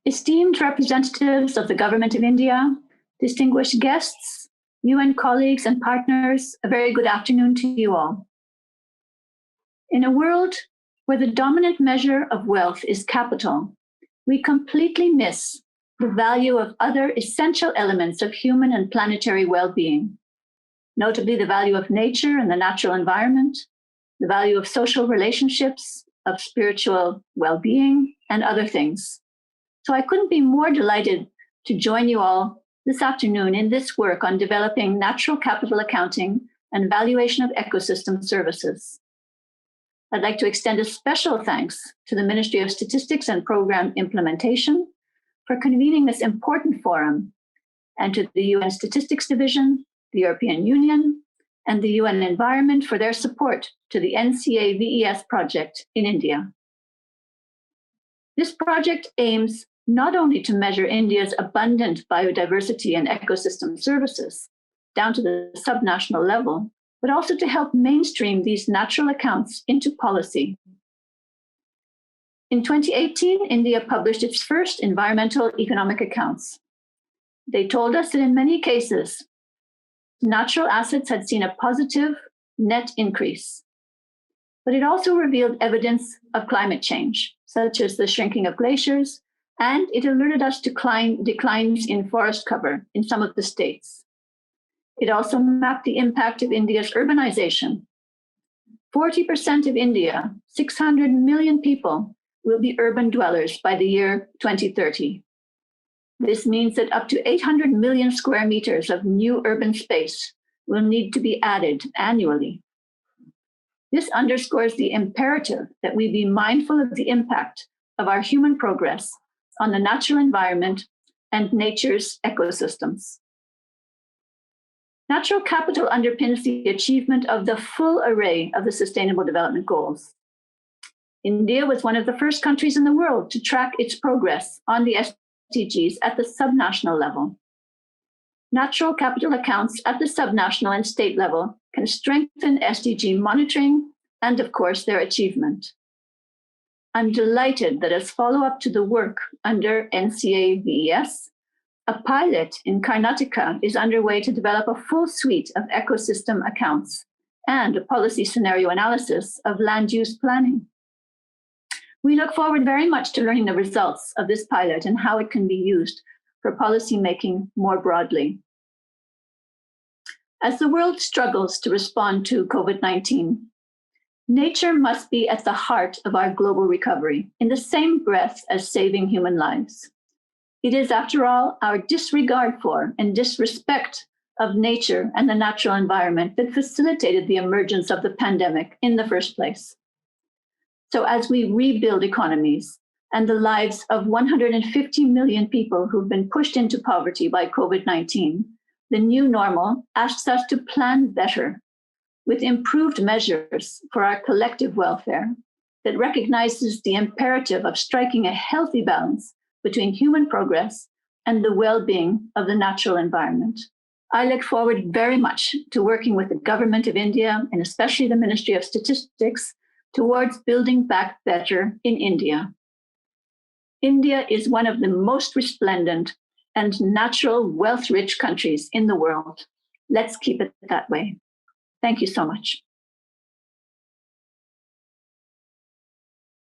Esteemed representatives of the Government of India, distinguished guests, UN colleagues and partners, a very good afternoon to you all. In a world where the dominant measure of wealth is capital, we completely miss the value of other essential elements of human and planetary well-being, notably the value of nature and the natural environment, the value of social relationships, of spiritual well-being, and other things. So I couldn't be more delighted to join you all this afternoon in this work on developing natural capital accounting and valuation of ecosystem services. I'd like to extend a special thanks to the Ministry of Statistics and Program Implementation for convening this important forum, and to the UN Statistics Division, the European Union, and the UN Environment for their support to the NCA-VES project in India. This project aims not only to measure India's abundant biodiversity and ecosystem services down to the subnational level, but also to help mainstream these natural accounts into policy. In 2018, India published its first environmental economic accounts. They told us that in many cases, natural assets had seen a positive net increase. But it also revealed evidence of climate change, such as the shrinking of glaciers, and it alerted us to declines in forest cover in some of the states. It also mapped the impact of India's urbanization. 40% of India, 600 million people, will be urban dwellers by the year 2030. This means that up to 800 million square meters of new urban space will need to be added annually. This underscores the imperative that we be mindful of the impact of our human progress on the natural environment and nature's ecosystems. Natural capital underpins the achievement of the full array of the Sustainable Development Goals. India was one of the first countries in the world to track its progress on the SDGs at the subnational level. Natural capital accounts at the subnational and state level can strengthen SDG monitoring and, of course, their achievement. I'm delighted that as follow-up to the work under NCA-VES, a pilot in Karnataka is underway to develop a full suite of ecosystem accounts and a policy scenario analysis of land use planning. We look forward very much to learning the results of this pilot and how it can be used for policymaking more broadly. As the world struggles to respond to COVID-19, nature must be at the heart of our global recovery, in the same breath as saving human lives. It is, after all, our disregard for and disrespect of nature and the natural environment that facilitated the emergence of the pandemic in the first place. So as we rebuild economies and the lives of 150 million people who've been pushed into poverty by COVID-19, the new normal asks us to plan better with improved measures for our collective welfare that recognizes the imperative of striking a healthy balance between human progress and the well-being of the natural environment. I look forward very much to working with the Government of India, and especially the Ministry of Statistics, towards building back better in India. India is one of the most resplendent and natural wealth-rich countries in the world. Let's keep it that way. Thank you so much.